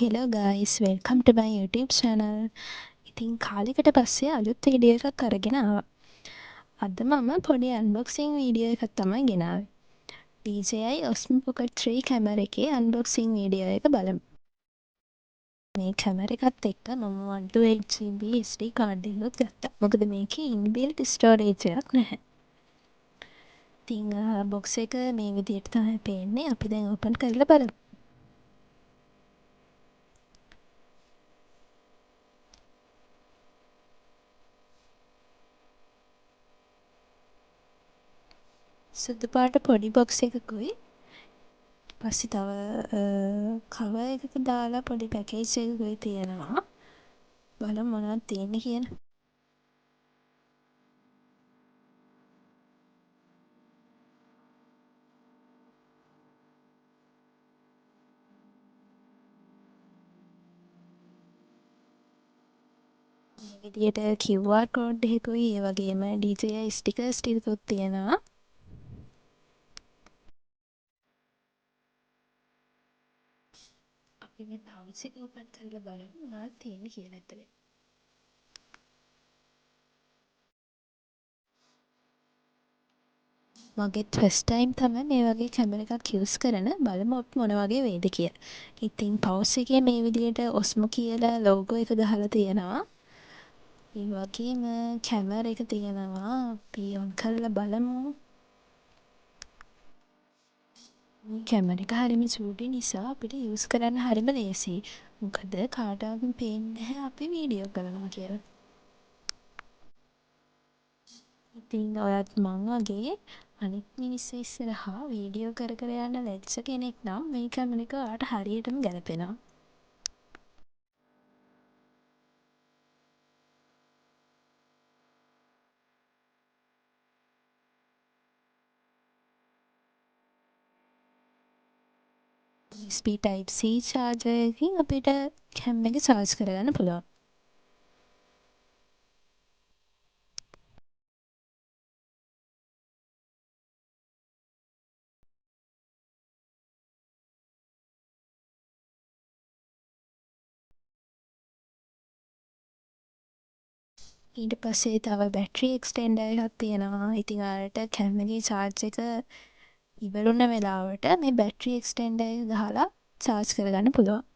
Hello guys, welcome to my YouTube channel. ඉතින් කාලෙකට පස්සේ අලුත් වීඩියෝ එකක් අරගෙන ආවා. අද මම පොඩි අන්බොක්සිං වීඩියෝ එකක් තමයි ගෙනාවේ. DJI Osmo Pocket 3 කැමරා එකේ අන්බොක්සිං වීඩියෝ එක බලමු. මේ කැමරා එකත් එක්ක මම 128GB SD කාඩ් එකක් ගත්තා. මොකද මේකේ ඉන්බිල්ට් ස්ටෝරේජ් එකක් නැහැ. ඉතින් බොක්ස් එක මේ විදිහට තමයි පේන්නේ. අපි දැන් ඕපන් කරලා බලමු. සුදු පාට පොඩි බොක්ස් එකකුයි පස්සේ තව කවර් එකක දාලා පොඩි පැකේජ් එකකුයි තියෙනවා. බලමු මොනවද තියෙන්නේ කියලා. මේ විදියට QR කෝඩ් එකකුයි ඒ වගේම DJI ස්ටිකර්ස් ටිකකුත් තියෙනවා. අපි මේ පවුච් එක ඕපන් කරලා බලමු මොනවද තියෙන්නේ කියලා ඇතුලේ. මගෙත් ෆස්ට් ටයිම් තමයි මේ වගේ කැමරා එකක් යූස් කරන. බලමු අපි මොන වගේ වෙයිද කියලා. ඉතින් පවුච් එකේ මේ විදියට Osmo කියලා ලෝගෝ එක ගහලා තියෙනවා. ඒ වගේම කැමරා එක තියෙනවා. අපි ඔන් කරලා බලමු. මේ කැමරා එක හරිම චූටි නිසා අපිට යූස් කරන්න හරිම ලේසියි. මොකද කාටවත් පේන්නේ නැහැ අපි වීඩියෝ කරනවා කියලා. ඉතින් ඔයත් මං වගේ අනිත් මිනිස්සු ඉස්සරහා වීඩියෝ කර කර යන්න ලැජ්ජ කෙනෙක් නම් මේ කැමරා එක ඔයාට හරියටම ගැලපෙනවා. USB Type-C charger එකකින් අපිට කැම් එක charge කරගන්න පුළුවන්. ඊට පස්සේ තව බැටරි එක්ස්ටෙන්ඩර් එකක් තියෙනවා. ඉතින් ඔයාලට කැම් එකේ charge එක ඉවර වුණ වෙලාවට මේ බැටරි එක්ස්ටෙන්ඩර් එක ගහලා charge කරගන්න පුළුවන්.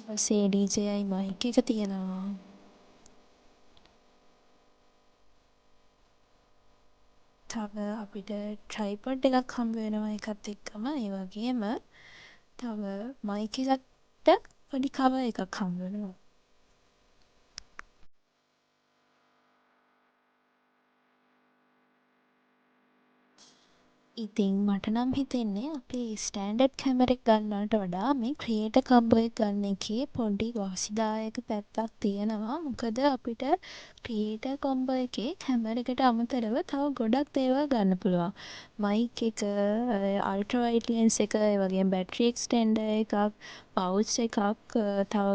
පස්සේ DJI mic එක තියෙනවා. තව අපිට tripod එකක් හම්බ වෙනවා ඒකත් එක්කම. ඒ වගේම තව mic එකට පොඩි cover එකක් හම්බ වෙනවා. ඉතින් මට නම් හිතෙන්නේ අපි ස්ටෑන්ඩඩ් කැමරා එක ගන්නවට වඩා මේ ක්‍රියේටර් කම්බෝ එක ගන්න එකේ පොඩි වාසිදායක පැත්තක් තියෙනවා. මොකද අපිට ක්‍රියේටර් කොම්බෝ එකේ කැමරා එකට අමතරව තව ගොඩක් දේවල් ගන්න පුළුවන්. මයික් එක, අල්ට්‍රා වයිඩ් ලෙන්ස් එක, ඒ වගේම බැටරි එක්ස්ටෙන්ඩර් එකක්, පවුච් එකක්, තව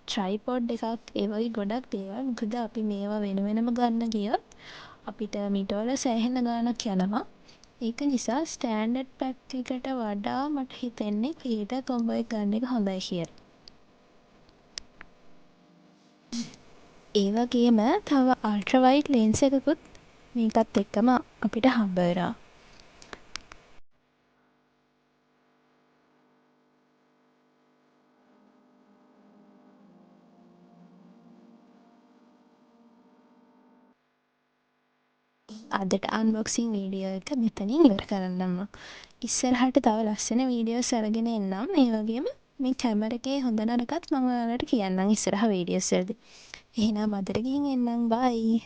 ට්‍රයිපොඩ් එකක්, ඒ වගේ ගොඩක් දේවල්. මොකද අපි මේවා වෙන වෙනම ගන්න ගියොත් අපිට මීට වඩා සෑහෙන ගාණක් යනවා. ඒක නිසා ස්ටෑන්ඩඩ් පැක් එකට වඩා මට හිතෙන්නේ ක්‍රියේටර් කොම්බෝ එක ගන්න එක හොඳයි කියලා. ඒ වගේම තව අල්ට්‍රා වයිඩ් ලෙන්ස් එකකුත් මේකත් එක්කම අපිට හම්බ වෙනවා. අදට අන්බොක්සිං වීඩියෝ එක මෙතනින් ඉවර කරන්නම්. ඉස්සරහට තව ලස්සන වීඩියෝස් අරගෙන එන්නම්. ඒ වගේම මේ කැමරා එකේ හොඳ නරකත් මම ඔයාලට කියන්නම් ඉස්සරහ වීඩියෝස් වලදී. එහෙනම් අදට ගිහින් එන්නම්. බයි.